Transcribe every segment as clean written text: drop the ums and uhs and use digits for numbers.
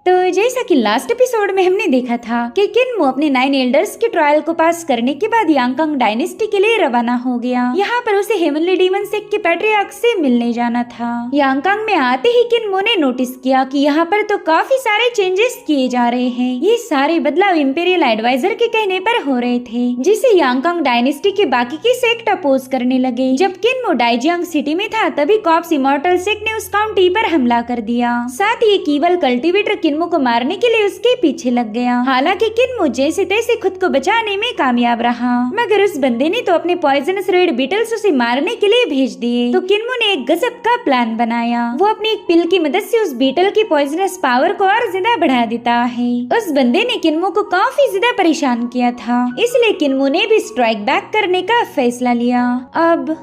तो जैसा कि लास्ट एपिसोड में हमने देखा था कि किन्मो अपने 9 एल्डर्स के ट्रायल को पास करने के बाद यांगकांग डायनेस्टी के लिए रवाना हो गया। यहाँ पर उसे हेवनली डीमन सेक्ट के पैट्रियार्क से मिलने जाना था। यांगकांग में आते ही किन्मो ने नोटिस किया कि यहाँ पर तो काफी सारे चेंजेस किए जा रहे हैं। ये सारे बदलाव इंपीरियल एडवाइजर के कहने पर हो रहे थे, जिसे यांगकांग डायनेस्टी के बाकी के सेक्ट अपोज करने लगे। जब किन्मो डाइजियांग सिटी में था तभी कॉप्स इमॉर्टल सेक्ट ने उस काउंटी पर हमला कर दिया। साथ ही एक ईवल कल्टीवेटर किन्मो को मारने के लिए उसके पीछे लग गया। हालांकि किन्मो जैसे तैसे खुद को बचाने में कामयाब रहा, मगर उस बंदे ने तो अपने पॉइजनस रेड बीटल्स उसे मारने के लिए भेज दिए। तो किन्मो ने एक गजब का प्लान बनाया। वो अपनी एक पिल की मदद से उस बीटल की पॉइजनस पावर को और ज्यादा बढ़ा देता है। उस बंदे ने किन्मो को काफी ज्यादा परेशान किया था, इसलिए किन्मो ने भी स्ट्राइक बैक करने का फैसला लिया। अब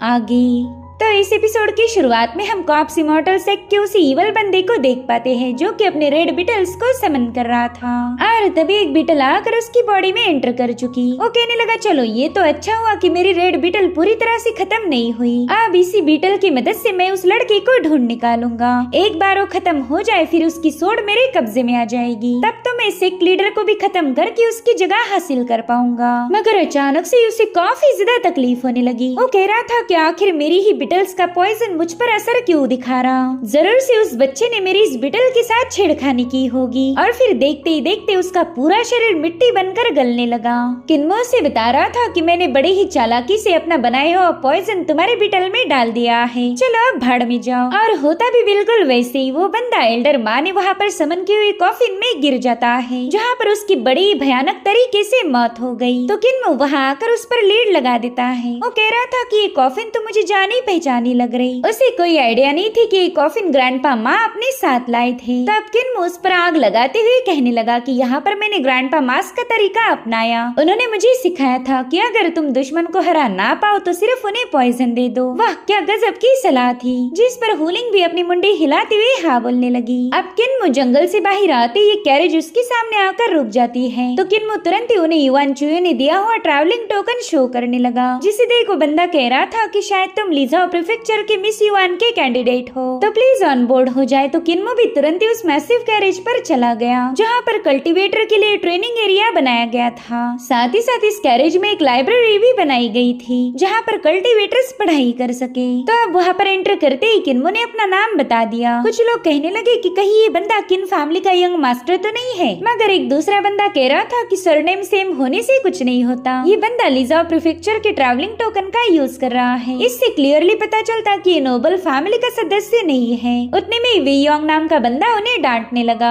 आगे तो इस एपिसोड की शुरुआत में हम कॉप्स इमॉर्टल सेक्ट के उसी ईवल बंदे को देख पाते हैं जो कि अपने रेड बीटल्स को समन कर रहा था। और तभी एक बीटल आकर उसकी बॉडी में एंटर कर चुकी। वो कहने लगा, चलो ये तो अच्छा हुआ कि मेरी रेड बीटल पूरी तरह से खत्म नहीं हुई। अब इसी बीटल की मदद से मैं उस लड़के को ढूंढ निकालूंगा। एक बार वो खत्म हो जाए फिर उसकी सोड मेरे कब्जे में आ जाएगी। तब तो मैं सेक्ट लीडर को भी खत्म करके उसकी जगह हासिल कर पाऊंगा। मगर अचानक से उसे काफी ज्यादा तकलीफ होने लगी। वो कह रहा था कि आखिर मेरी ही बीटल्स का पॉइजन मुझ पर असर क्यों दिखा रहा। जरूर से उस बच्चे ने मेरी इस बीटल के साथ छेड़खानी की होगी। और फिर देखते ही देखते उसका पूरा शरीर मिट्टी बनकर गलने लगा। किन्मो से बता रहा था कि मैंने बड़ी ही चालाकी से अपना बनाया हुआ पॉइजन तुम्हारे बीटल में डाल दिया है, चलो अब भाड़ में जाओ। और होता भी बिल्कुल वैसे ही। वो बंदा एल्डर माँ ने वहाँ पर समन की हुई कॉफिन में गिर जाता है, जहाँ पर उसकी बड़ी भयानक तरीके से मौत हो गई। तो किन्मो वहाँ आकर उस पर लीड लगा देता है। वो कह रहा था कि ये कॉफिन तो मुझे जानी पहचानी लग रही। उसे कोई आइडिया नहीं थी कि ये कॉफिन ग्रैंडपा माँ अपने साथ लाए थे। तब किन्मो उस पर आग लगाते हुए कहने लगा कि यहाँ पर मैंने ग्रैंडपा मास का तरीका अपनाया। उन्होंने मुझे सिखाया था कि अगर तुम दुश्मन को हरा ना पाओ तो सिर्फ उन्हें पॉइजन दे दो। वाह क्या गजब की सलाह थी। जिस पर हुलिंग भी अपनी मुंडी हिलाते हुए हाँ बोलने लगी। अब किन्मो जंगल से बाहर आते ही कैरेज उसके सामने आकर रुक जाती है। तो किन्मो तुरंत ही उन्हें युवान चुयो ने दिया हुआ ट्रैवलिंग टोकन शो करने लगा, जिसे देखो बंदा कह रहा था कि शायद तुम लीजाओ प्रीफेक्चर के मिस युवान के कैंडिडेट हो, तो प्लीज ऑन बोर्ड हो जाए। तो किन्मो भी तुरंत ही उस मैसिव कैरेज पर चला गया, जहाँ पर कल्टीवेटर के लिए ट्रेनिंग एरिया बनाया गया था। साथ ही साथ इस कैरेज में एक लाइब्रेरी भी बनाई गई थी, जहाँ पर कल्टीवेटर्स पढ़ाई कर सके। तो अब वहाँ पर एंटर करते ही किन्मो ने अपना नाम बता दिया। कुछ लोग कहने लगे कि कहीं ये बंदा किन फैमिली का यंग मास्टर तो नहीं है, मगर एक दूसरा बंदा कह रहा था कि सरनेम सेम होने से कुछ नहीं होता। ये बंदा लीजाओ प्रीफेक्चर के ट्रैवलिंग टोकन का यूज कर रहा है। इससे क्लियरली पता चलता कि ये नोबल फैमिली का सदस्य नहीं है। उतने में वे योंग नाम का बंदा उन्हें डांटने लगा।